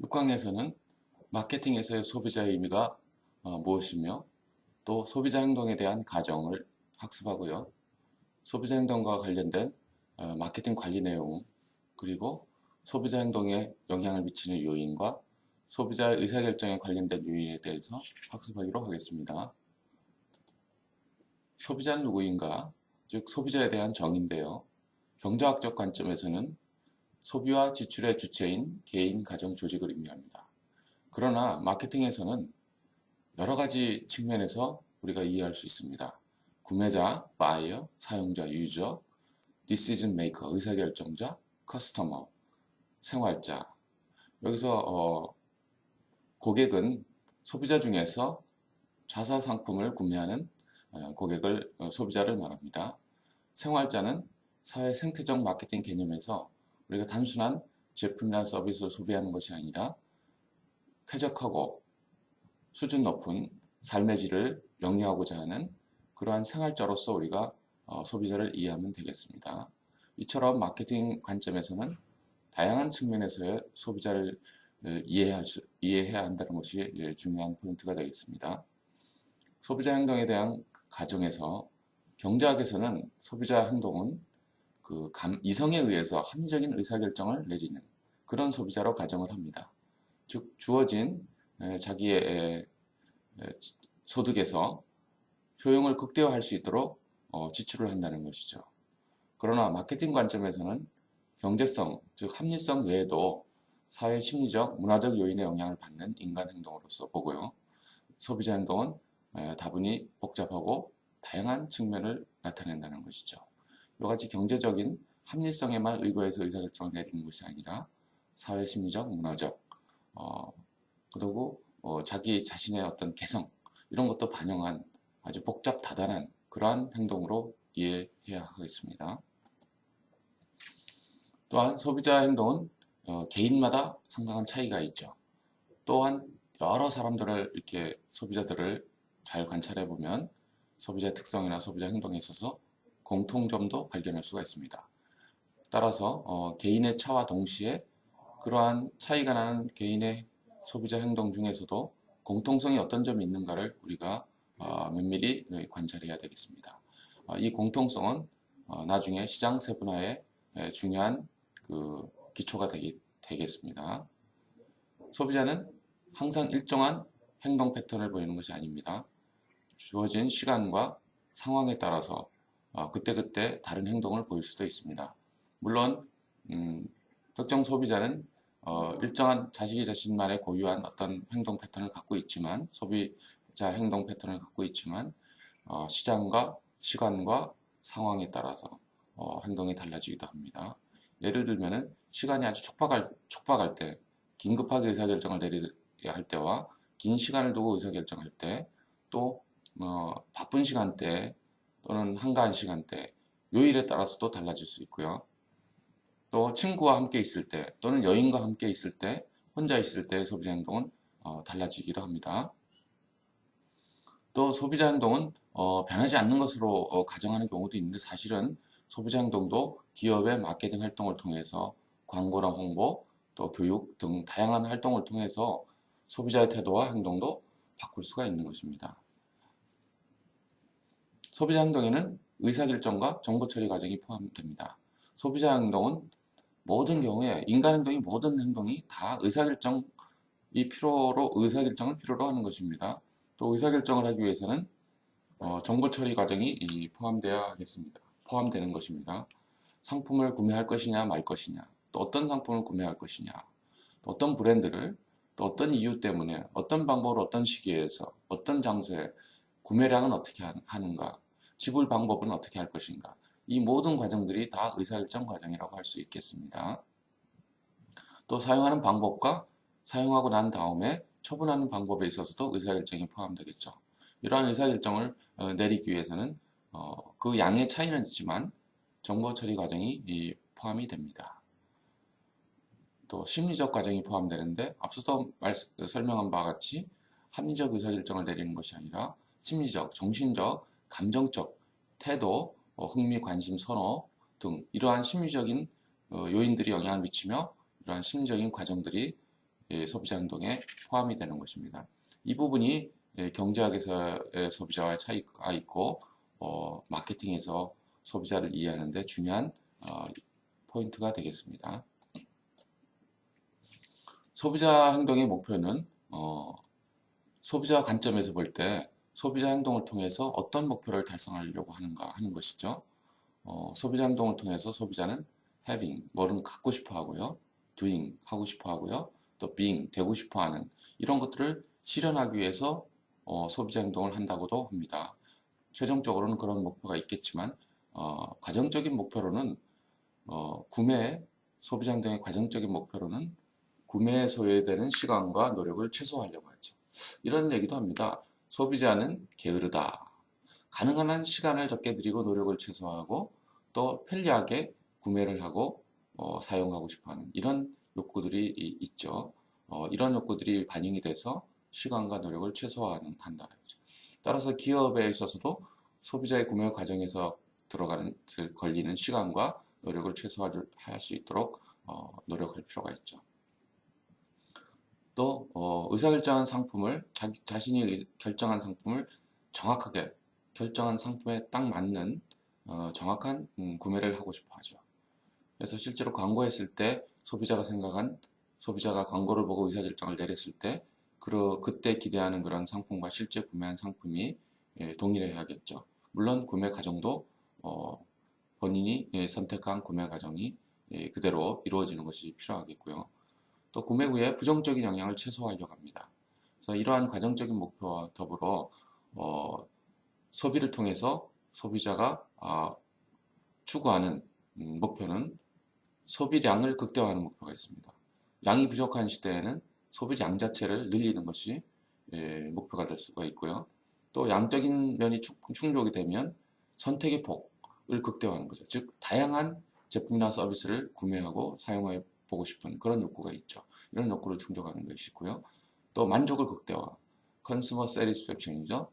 6강에서는 마케팅에서의 소비자의 의미가 무엇이며 또 소비자 행동에 대한 가정을 학습하고요. 소비자 행동과 관련된 마케팅 관리 내용, 그리고 소비자 행동에 영향을 미치는 요인과 소비자의 의사결정에 관련된 요인에 대해서 학습하기로 하겠습니다. 소비자는 누구인가? 즉 소비자에 대한 정의인데요. 경제학적 관점에서는 소비와 지출의 주체인 개인, 가정, 조직을 의미합니다. 그러나 마케팅에서는 여러 가지 측면에서 우리가 이해할 수 있습니다. 구매자, 바이어, 사용자, 유저, decision maker, 의사결정자, 커스터머, 생활자. 여기서 고객은 소비자 중에서 자사 상품을 구매하는 고객을 소비자를 말합니다. 생활자는 사회 생태적 마케팅 개념에서 우리가 단순한 제품이나 서비스를 소비하는 것이 아니라 쾌적하고 수준 높은 삶의 질을 영위하고자 하는 그러한 생활자로서 우리가 소비자를 이해하면 되겠습니다. 이처럼 마케팅 관점에서는 다양한 측면에서의 소비자를 이해해야 한다는 것이 중요한 포인트가 되겠습니다. 소비자 행동에 대한 가정에서 경제학에서는 소비자 행동은 이성에 의해서 합리적인 의사결정을 내리는 그런 소비자로 가정을 합니다. 즉 주어진 자기의 소득에서 효용을 극대화할 수 있도록 지출을 한다는 것이죠. 그러나 마케팅 관점에서는 경제성, 즉 합리성 외에도 사회 심리적, 문화적 요인의 영향을 받는 인간 행동으로서 보고요. 소비자 행동은 다분히 복잡하고 다양한 측면을 나타낸다는 것이죠. 이같이 경제적인 합리성에만 의거해서 의사결정을 내리는 것이 아니라 사회 심리적, 문화적, 그리고 자기 자신의 어떤 개성 이런 것도 반영한 아주 복잡다단한 그러한 행동으로 이해해야 하겠습니다. 또한 소비자 행동은 개인마다 상당한 차이가 있죠. 또한 여러 사람들을 이렇게 소비자들을 잘 관찰해 보면 소비자의 특성이나 소비자 행동에 있어서 공통점도 발견할 수가 있습니다. 따라서 개인의 차와 동시에 그러한 차이가 나는 개인의 소비자 행동 중에서도 공통성이 어떤 점이 있는가를 우리가 면밀히 관찰해야 되겠습니다. 이 공통성은 나중에 시장 세분화의 중요한 기초가 되겠습니다. 소비자는 항상 일정한 행동 패턴을 보이는 것이 아닙니다. 주어진 시간과 상황에 따라서 그때그때 다른 행동을 보일 수도 있습니다. 물론 특정 소비자는 일정한 자기 자신만의 고유한 어떤 행동 패턴을 갖고 있지만 소비자 행동 패턴을 갖고 있지만 시장과 시간과 상황에 따라서 행동이 달라지기도 합니다. 예를 들면은 시간이 아주 촉박할 때 긴급하게 의사결정을 내려야 할 때와 긴 시간을 두고 의사결정할 때 또 바쁜 시간대 또는 한가한 시간대 요일에 따라서도 달라질 수 있고요. 또 친구와 함께 있을 때 또는 여인과 함께 있을 때 혼자 있을 때 소비자 행동은 달라지기도 합니다. 또 소비자 행동은 변하지 않는 것으로 가정하는 경우도 있는데 사실은 소비자 행동도 기업의 마케팅 활동을 통해서 광고나 홍보 또 교육 등 다양한 활동을 통해서 소비자의 태도와 행동도 바꿀 수가 있는 것입니다. 소비자 행동에는 의사결정과 정보처리 과정이 포함됩니다. 소비자 행동은 모든 경우에 인간 행동이 모든 행동이 다 의사결정을 필요로 하는 것입니다. 또 의사결정을 하기 위해서는 정보처리 과정이 포함되는 것입니다. 상품을 구매할 것이냐 말 것이냐, 또 어떤 상품을 구매할 것이냐, 또 어떤 브랜드를, 또 어떤 이유 때문에, 어떤 방법으로 어떤 시기에서, 어떤 장소에, 구매량은 어떻게 하는가, 지불 방법은 어떻게 할 것인가, 이 모든 과정들이 다 의사결정 과정이라고 할 수 있겠습니다. 또 사용하는 방법과 사용하고 난 다음에 처분하는 방법에 있어서도 의사결정이 포함되겠죠. 이러한 의사결정을 내리기 위해서는 그 양의 차이는 있지만 정보 처리 과정이 포함이 됩니다. 또 심리적 과정이 포함되는데 앞서도 설명한 바와 같이 합리적 의사결정을 내리는 것이 아니라 심리적, 정신적, 감정적 태도, 흥미, 관심, 선호 등 이러한 심리적인 요인들이 영향을 미치며 이러한 심리적인 과정들이 소비자 행동에 포함이 되는 것입니다. 이 부분이 경제학에서의 소비자와의 차이가 있고 마케팅에서 소비자를 이해하는 데 중요한 포인트가 되겠습니다. 소비자 행동의 목표는 소비자 관점에서 볼 때 소비자 행동을 통해서 어떤 목표를 달성하려고 하는가 하는 것이죠. 소비자 행동을 통해서 소비자는 having, 뭐를 갖고 싶어 하고요. doing, 하고 싶어 하고요. 또 being, 되고 싶어 하는 이런 것들을 실현하기 위해서 소비자 행동을 한다고도 합니다. 최종적으로는 그런 목표가 있겠지만 과정적인 목표로는 소비자 행동의 과정적인 목표로는 구매에 소요되는 시간과 노력을 최소화하려고 하죠. 이런 얘기도 합니다. 소비자는 게으르다. 가능한 한 시간을 적게 들이고 노력을 최소화하고 또 편리하게 구매를 하고 사용하고 싶어하는 이런 욕구들이 있죠. 이런 욕구들이 반영이 돼서 시간과 노력을 최소화한다. 따라서 기업에 있어서도 소비자의 구매 과정에서 걸리는 시간과 노력을 최소화할 수 있도록 노력할 필요가 있죠. 또 의사결정한 상품을 자신이 결정한 상품을 정확하게 결정한 상품에 딱 맞는 정확한 구매를 하고 싶어 하죠. 그래서 실제로 광고했을 때 소비자가 광고를 보고 의사결정을 내렸을 때 그때 기대하는 그런 상품과 실제 구매한 상품이 동일해야겠죠. 물론 구매 과정도 본인이 선택한 구매 과정이 그대로 이루어지는 것이 필요하겠고요. 또 구매 후에 부정적인 영향을 최소화하려고 합니다. 그래서 이러한 과정적인 목표와 더불어 소비를 통해서 소비자가 추구하는 목표는 소비량을 극대화하는 목표가 있습니다. 양이 부족한 시대에는 소비량 자체를 늘리는 것이 목표가 될 수가 있고요. 또 양적인 면이 충족이 되면 선택의 폭을 극대화하는 거죠. 즉 다양한 제품이나 서비스를 구매하고 사용해 보고 싶은 그런 욕구가 있죠. 이런 욕구를 충족하는 것이 있고요. 또 만족을 극대화, 컨슈머 세티스팩션이죠.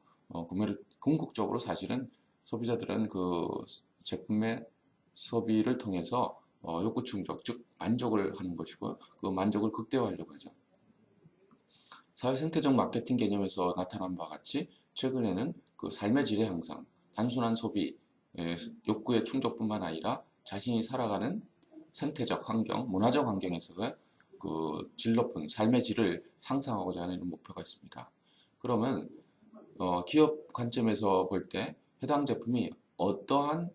구매를 궁극적으로 사실은 소비자들은 그 제품의 소비를 통해서 욕구 충족, 즉 만족을 하는 것이고 그 만족을 극대화하려고 하죠. 사회생태적 마케팅 개념에서 나타난 바와 같이 최근에는 그 삶의 질의 향상, 단순한 소비, 욕구의 충족뿐만 아니라 자신이 살아가는 생태적 환경, 문화적 환경에서의 그 질 높은 삶의 질을 상상하고자 하는 이런 목표가 있습니다. 그러면 기업 관점에서 볼 때 해당 제품이 어떠한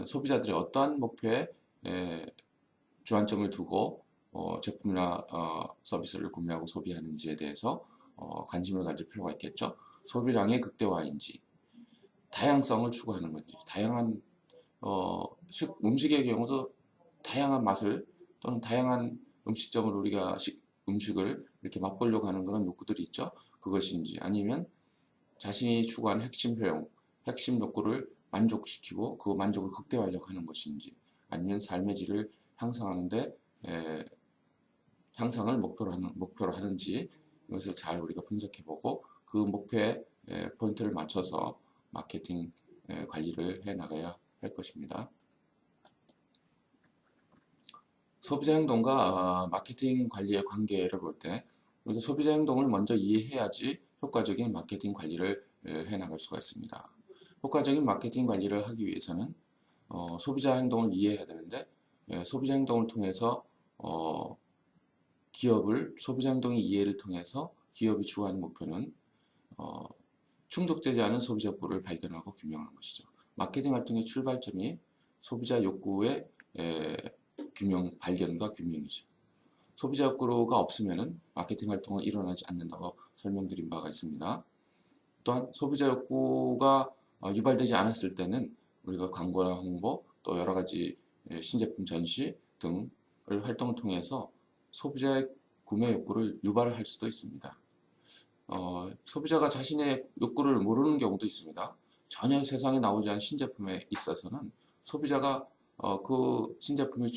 소비자들이 어떠한 목표에 주안점을 두고 제품이나 서비스를 구매하고 소비하는지에 대해서 관심을 가질 필요가 있겠죠. 소비량의 극대화인지 다양성을 추구하는 건지 다양한 음식의 경우도 다양한 맛을 또는 다양한 음식점을 우리가 음식을 이렇게 맛보려고 하는 그런 욕구들이 있죠. 그것인지 아니면 자신이 추구하는 핵심 효용, 핵심 욕구를 만족시키고 그 만족을 극대화하려고 하는 것인지 아니면 삶의 질을 향상하는데 향상을 목표로 하는지 이것을 잘 우리가 분석해보고 그 목표에 포인트를 맞춰서 마케팅 관리를 해 나가야 할 것입니다. 소비자 행동과 마케팅 관리의 관계를 볼 때 우리가 소비자 행동을 먼저 이해해야지 효과적인 마케팅 관리를 해 나갈 수가 있습니다. 효과적인 마케팅 관리를 하기 위해서는 소비자 행동을 이해해야 되는데 소비자 행동을 통해서 소비자 행동의 이해를 통해서 기업이 추구하는 목표는 충족되지 않은 소비자 욕구를 발견하고 규명하는 것이죠. 마케팅 활동의 출발점이 소비자 욕구의 발견과 규명이죠. 소비자 욕구가 없으면 마케팅 활동은 일어나지 않는다고 설명드린 바가 있습니다. 또한 소비자 욕구가 유발되지 않았을 때는 우리가 광고나 홍보 또 여러 가지 신제품 전시 등을 활동을 통해서 소비자의 구매 욕구를 유발할 수도 있습니다. 소비자가 자신의 욕구를 모르는 경우도 있습니다. 전혀 세상에 나오지 않은 신제품에 있어서는 소비자가 그 신제품이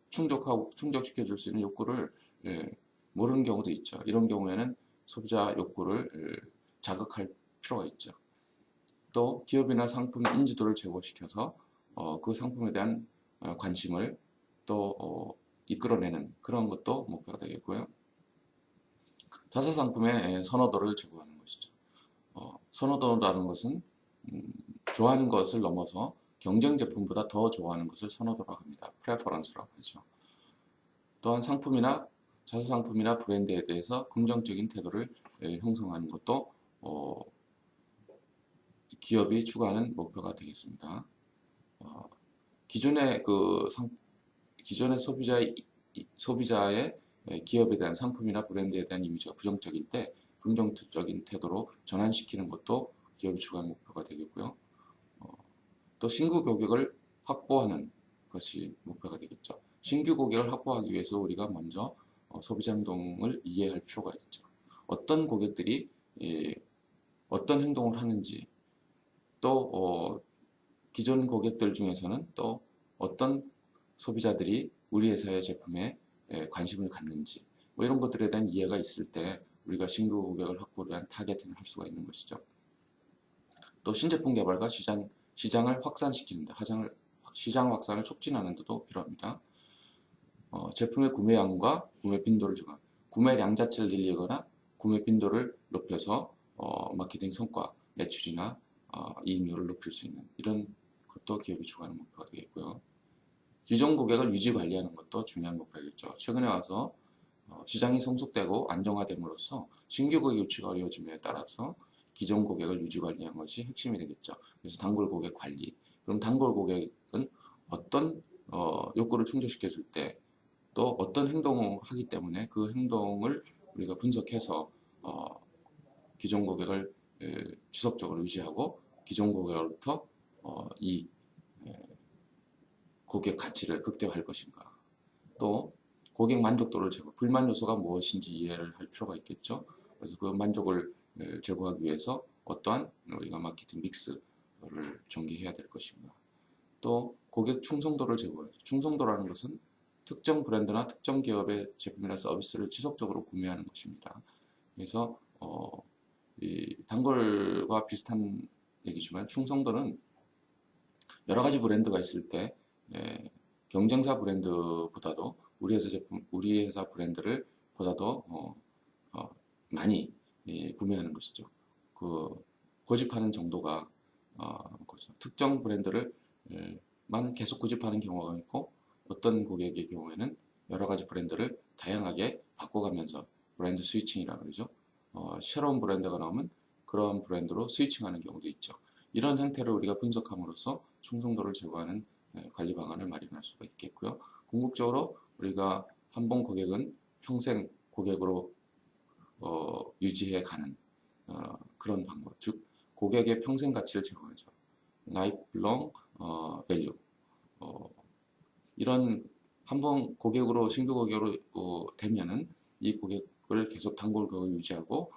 충족시켜 줄 수 있는 욕구를 모르는 경우도 있죠. 이런 경우에는 소비자 욕구를 자극할 필요가 있죠. 또 기업이나 상품 인지도를 제고시켜서 그 상품에 대한 관심을 또 이끌어내는 그런 것도 목표가 되겠고요. 자사상품의 선호도를 제고하는 것이죠. 선호도라는 것은 좋아하는 것을 넘어서 경쟁 제품보다 더 좋아하는 것을 선호도라고 합니다. 프레퍼런스라고 하죠. 또한 상품이나 자사상품이나 브랜드에 대해서 긍정적인 태도를 형성하는 것도 기업이 추구하는 목표가 되겠습니다. 기존의 소비자의 기업에 대한 상품이나 브랜드에 대한 이미지가 부정적일 때 긍정적인 태도로 전환시키는 것도 기업이 추구하는 목표가 되겠고요. 또 신규 고객을 확보하는 것이 목표가 되겠죠. 신규 고객을 확보하기 위해서 우리가 먼저 소비자 행동을 이해할 필요가 있죠. 어떤 고객들이 어떤 행동을 하는지, 또 기존 고객들 중에서는 또 어떤 소비자들이 우리 회사의 제품에 관심을 갖는지, 뭐 이런 것들에 대한 이해가 있을 때 우리가 신규 고객을 확보를 위한 타겟팅을 할 수가 있는 것이죠. 또 신제품 개발과 시장을 확산시키는데, 시장 확산을 촉진하는 데도 필요합니다. 제품의 구매량과 구매 빈도를 정한, 구매량 자체를 늘리거나 구매 빈도를 높여서 마케팅 성과, 매출이나 이익률을 높일 수 있는 이런 것도 기업이 추구하는 목표가 되겠고요. 기존 고객을 유지 관리하는 것도 중요한 목표겠죠. 최근에 와서 시장이 성숙되고 안정화됨으로써 신규 고객 유치가 어려워짐에 따라서 기존 고객을 유지 관리하는 것이 핵심이 되겠죠. 그래서 단골 고객 관리. 그럼 단골 고객은 어떤 욕구를 충족시켜 줄 때 또 어떤 행동을 하기 때문에 그 행동을 우리가 분석해서 기존 고객을 지속적으로 유지하고 기존 고객으로부터 이 고객 가치를 극대화할 것인가. 또 고객 만족도를 불만 요소가 무엇인지 이해를 할 필요가 있겠죠. 그래서 그 만족을 제고하기 위해서 어떠한 우리가 마케팅 믹스를 전개해야 될 것인가. 또 고객 충성도를 제고하죠. 충성도라는 것은 특정 브랜드나 특정 기업의 제품이나 서비스를 지속적으로 구매하는 것입니다. 그래서 이 단골과 비슷한 얘기지만 충성도는 여러 가지 브랜드가 있을 때 경쟁사 브랜드보다도 우리 회사 브랜드를 보다도 많이 구매하는 것이죠. 고집하는 정도가 특정 브랜드를만 계속 고집하는 경우가 있고 어떤 고객의 경우에는 여러 가지 브랜드를 다양하게 바꿔가면서 브랜드 스위칭이라고 그러죠. 새로운 브랜드가 나오면 그런 브랜드로 스위칭하는 경우도 있죠. 이런 형태를 우리가 분석함으로써 충성도를 제고하는 관리 방안을 마련할 수가 있겠고요. 궁극적으로 우리가 한 번 고객은 평생 고객으로 유지해 가는 그런 방법, 즉 고객의 평생 가치를 제공하죠. lifelong value. 이런 한번 신규 고객으로 되면은 이 고객을 계속 단골 고객을 유지하고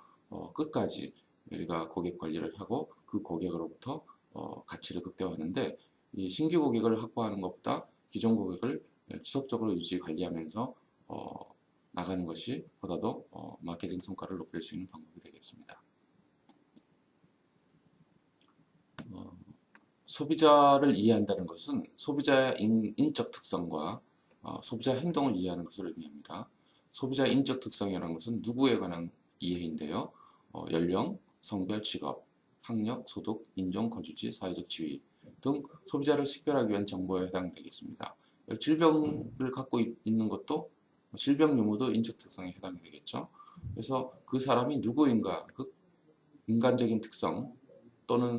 끝까지 우리가 고객 관리를 하고 그 고객으로부터 가치를 극대화하는데 이 신규 고객을 확보하는 것보다 기존 고객을 지속적으로 유지 관리하면서 나가는 것이 보다도 마케팅 성과를 높일 수 있는 방법이 되겠습니다. 소비자를 이해한다는 것은 소비자의 인적 특성과 소비자 행동을 이해하는 것을 의미합니다. 소비자 인적 특성이라는 것은 누구에 관한 이해인데요. 연령, 성별, 직업, 학력, 소득, 인종, 거주지, 사회적 지위 등 소비자를 식별하기 위한 정보에 해당되겠습니다. 질병을 갖고 있는 것도 질병 유무도 인적 특성에 해당이 되겠죠. 그래서 그 사람이 누구인가, 그 인간적인 특성 또는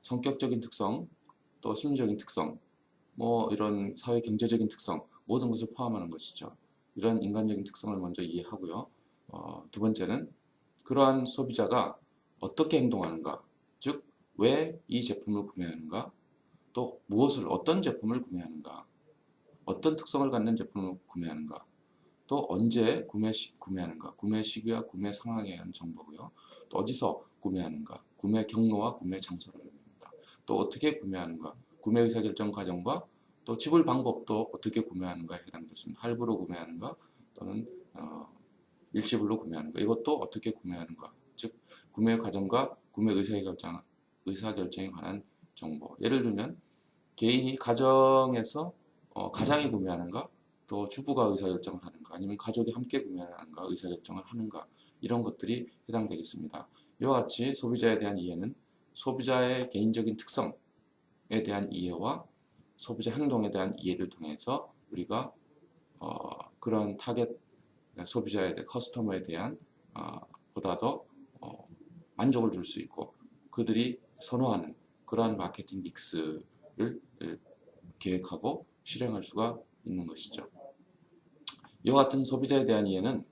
성격적인 특성, 또 심리적인 특성, 뭐 이런 사회 경제적인 특성 모든 것을 포함하는 것이죠. 이런 인간적인 특성을 먼저 이해하고요. 두 번째는 그러한 소비자가 어떻게 행동하는가, 즉 왜 이 제품을 구매하는가, 또 어떤 제품을 구매하는가, 어떤 특성을 갖는 제품을 구매하는가, 또 언제 구매하는가, 구매 시기와 구매 상황에 대한 정보고요. 또 어디서 구매하는가, 구매 경로와 구매 장소를 의미합니다. 또 어떻게 구매하는가, 구매 의사결정 과정과 또 지불 방법도 어떻게 구매하는가에 해당됐습니다. 할부로 구매하는가 또는 일시불로 구매하는가, 이것도 어떻게 구매하는가, 즉 구매 과정과 구매 의사결정에 관한 정보. 예를 들면 개인이 가정에서 가장이 구매하는가, 또 주부가 의사결정을 하는가, 아니면 가족이 함께 구매하는가, 의사결정을 하는가, 이런 것들이 해당되겠습니다. 이와 같이 소비자에 대한 이해는 소비자의 개인적인 특성에 대한 이해와 소비자 행동에 대한 이해를 통해서 우리가 그런 타겟 소비자에 대한 커스터머에 대한 보다 더 만족을 줄 수 있고 그들이 선호하는 그러한 마케팅 믹스를 계획하고 실행할 수가 있는 것이죠. 이와 같은 소비자에 대한 이해는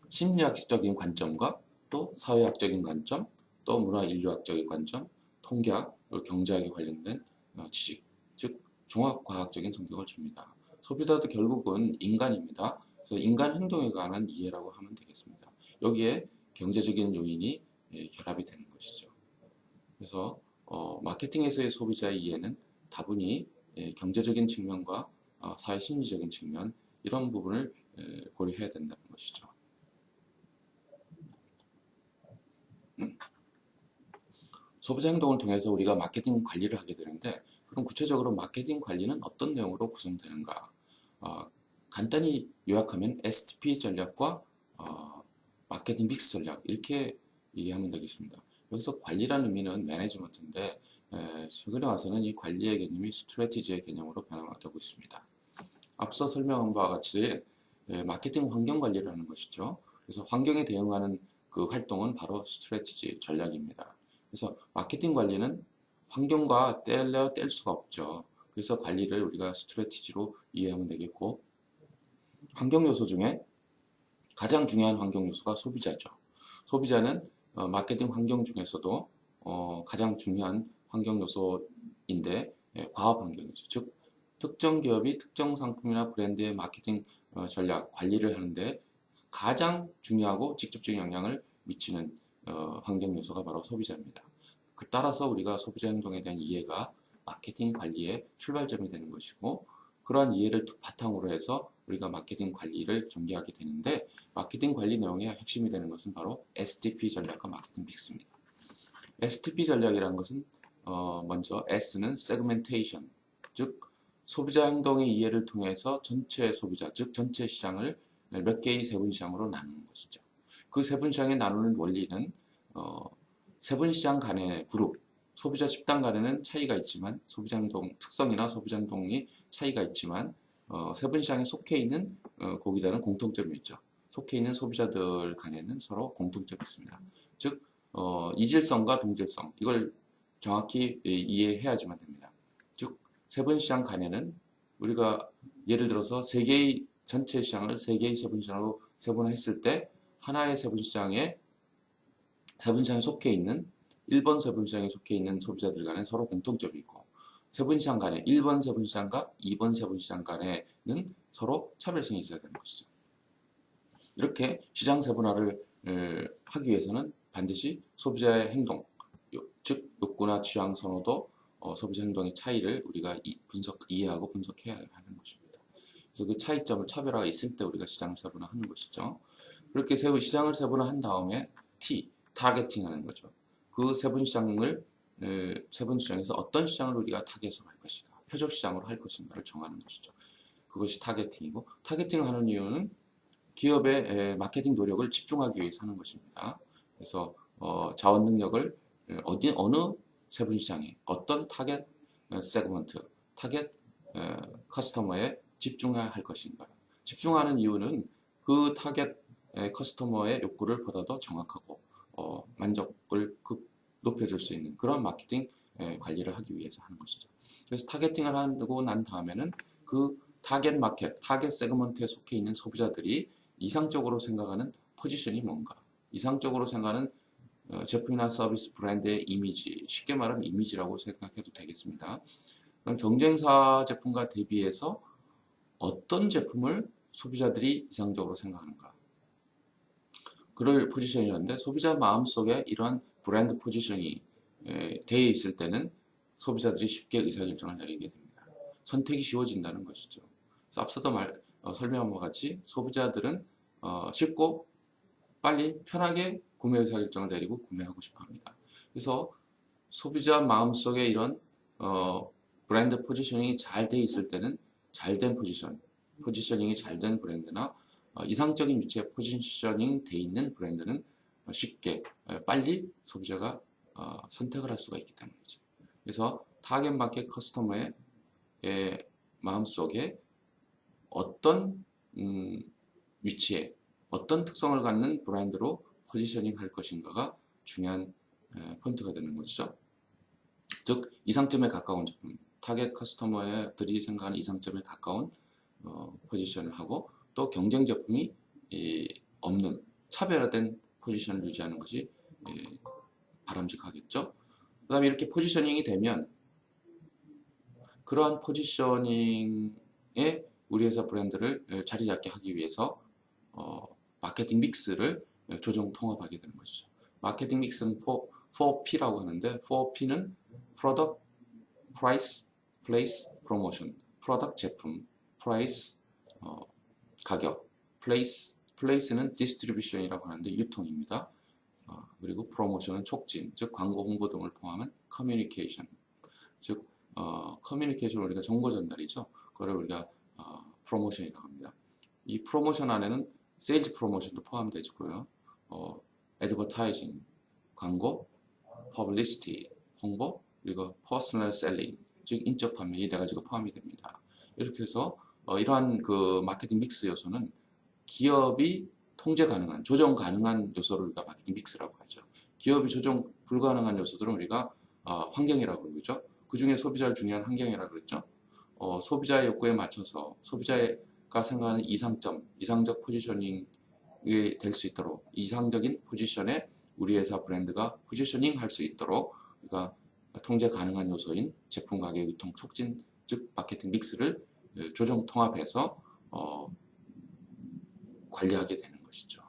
심리학적인 관점과 또 사회학적인 관점, 또 문화인류학적인 관점, 통계학, 경제학에 관련된 지식, 즉 종합과학적인 성격을 줍니다. 소비자도 결국은 인간입니다. 그래서 인간 행동에 관한 이해라고 하면 되겠습니다. 여기에 경제적인 요인이 결합이 되는 것이죠. 그래서 마케팅에서의 소비자의 이해는 다분히 경제적인 측면과 사회 심리적인 측면 이런 부분을 고려해야 된다는 것이죠. 소비자 행동을 통해서 우리가 마케팅 관리를 하게 되는데 그럼 구체적으로 마케팅 관리는 어떤 내용으로 구성되는가? 간단히 요약하면 STP 전략과 마케팅 믹스 전략 이렇게 이해하면 되겠습니다. 여기서 관리라는 의미는 매니지먼트인데 최근에 와서는 이 관리의 개념이 스트래티지의 개념으로 변화되고 있습니다. 앞서 설명한 바와 같이 마케팅 환경 관리를 하는 것이죠. 그래서 환경에 대응하는 그 활동은 바로 스트래티지 전략입니다. 그래서 마케팅 관리는 환경과 뗄 수가 없죠. 그래서 관리를 우리가 스트래티지로 이해하면 되겠고 환경 요소 중에 가장 중요한 환경 요소가 소비자죠. 소비자는 마케팅 환경 중에서도 가장 중요한 환경 요소인데 과업 환경이죠. 즉 특정 기업이 특정 상품이나 브랜드의 마케팅 전략 관리를 하는데 가장 중요하고 직접적인 영향을 미치는 환경 요소가 바로 소비자입니다. 그 따라서 우리가 소비자 행동에 대한 이해가 마케팅 관리의 출발점이 되는 것이고 그러한 이해를 바탕으로 해서 우리가 마케팅 관리를 전개하게 되는데 마케팅 관리 내용의 핵심이 되는 것은 바로 STP 전략과 마케팅 믹스입니다. STP 전략이라는 것은 먼저 S는 세그멘테이션, 즉 소비자 행동의 이해를 통해서 전체 소비자, 즉 전체 시장을 몇 개의 세분 시장으로 나누는 것이죠. 그 세분 시장에 나누는 원리는 세분 시장 간의 그룹, 소비자 집단 간에는 차이가 있지만 소비자 행동 특성이나 소비자 행동이 차이가 있지만 세분 시장에 속해 있는 고객자는 공통점이 있죠. 속해 있는 소비자들 간에는 서로 공통점이 있습니다. 즉 이질성과 동질성 이걸 정확히 이해해야지만 됩니다. 즉 세분 시장 간에는 우리가 예를 들어서 세 개의 전체 시장을 세 개의 세분 시장으로 세분화했을 때 하나의 세분 시장에 속해 있는 1번 세분시장에 속해 있는 소비자들 간에 서로 공통점이 있고 세분시장 간에 1번 세분시장과 2번 세분시장 간에는 서로 차별성이 있어야 되는 것이죠. 이렇게 시장 세분화를 하기 위해서는 반드시 소비자의 행동, 즉 욕구나 취향, 선호도, 소비자 행동의 차이를 우리가 이해하고 분석해야 하는 것입니다. 그래서 그 차이점을 차별화가 있을 때 우리가 시장을 세분화하는 것이죠. 그렇게 시장을 세분화한 다음에 타겟팅 하는 거죠. 그 세분 시장에서 어떤 시장을 우리가 타겟으로 할 것인가, 표적 시장으로 할 것인가를 정하는 것이죠. 그것이 타겟팅이고, 타겟팅 하는 이유는 기업의 마케팅 노력을 집중하기 위해서 하는 것입니다. 그래서 자원 능력을 어느 세분 시장에 어떤 타겟 세그먼트, 타겟 커스터머에 집중해야 할 것인가. 집중하는 이유는 그 타겟 커스터머의 욕구를 보다 더 정확하고 만족을 높여줄 수 있는 그런 마케팅 관리를 하기 위해서 하는 것이죠. 그래서 타겟팅을 하고 난 다음에는 그 타겟 마켓, 타겟 세그먼트에 속해 있는 소비자들이 이상적으로 생각하는 포지션이 뭔가, 이상적으로 생각하는 제품이나 서비스 브랜드의 이미지, 쉽게 말하면 이미지라고 생각해도 되겠습니다. 경쟁사 제품과 대비해서 어떤 제품을 소비자들이 이상적으로 생각하는가, 그럴 포지션이었는데 소비자 마음속에 이러한 브랜드 포지션이 되어 있을 때는 소비자들이 쉽게 의사결정을 내리게 됩니다. 선택이 쉬워진다는 것이죠. 그래서 앞서도 설명한 것 같이 소비자들은 쉽고 빨리 편하게 구매 의사결정을 내리고 구매하고 싶어합니다. 그래서 소비자 마음속에 이런 브랜드 포지셔닝이 잘 되어 있을 때는 잘된 포지셔닝이 잘 된 브랜드나 이상적인 위치에 포지셔닝 돼 있는 브랜드는 쉽게 빨리 소비자가 선택을 할 수가 있기 때문이죠. 그래서 타겟 마켓 커스터머의 마음속에 어떤 위치에 어떤 특성을 갖는 브랜드로 포지셔닝 할 것인가가 중요한 포인트가 되는 것이죠. 즉 이상점에 가까운 제품, 타겟 커스터머들이 생각하는 이상점에 가까운 포지션을 하고 또 경쟁 제품이 없는 차별화된 포지션을 유지하는 것이 바람직하겠죠. 그 다음에 이렇게 포지셔닝이 되면 그러한 포지셔닝에 우리 회사 브랜드를 자리 잡게 하기 위해서 마케팅 믹스를 조정 통합하게 되는 것이죠. 마케팅 믹스는 4P라고 하는데 4P는 Product, Price, Place, Promotion. Product 제품, Price 가격, Place는 Distribution이라고 하는데 유통입니다. 그리고 Promotion은 촉진, 즉 광고 홍보 등을 포함한 Communication. 즉 커뮤니케이션을 우리가 정보 전달이죠. 그걸 우리가 프로모션이라고 합니다. 이 프로모션 안에는 세일즈 프로모션도 포함되어 있고요. 애드버타이징, 광고, 퍼블리시티, 홍보, 그리고 퍼스널 셀링, 즉 인적 판매 이 네 가지가 포함이 됩니다. 이렇게 해서 이러한 그 마케팅 믹스 요소는 기업이 통제 가능한, 조정 가능한 요소를 우리가 마케팅 믹스라고 하죠. 기업이 조정 불가능한 요소들은 우리가 환경이라고 그러죠. 그 중에 소비자를 중요한 환경이라고 그랬죠. 소비자의 욕구에 맞춰서 소비자가 생각하는 이상점, 이상적 포지셔닝이 될 수 있도록 이상적인 포지션에 우리 회사 브랜드가 포지셔닝 할 수 있도록 그러니까 통제 가능한 요소인 제품 가격 유통 촉진 즉 마케팅 믹스를 조정 통합해서 관리하게 되는 것이죠.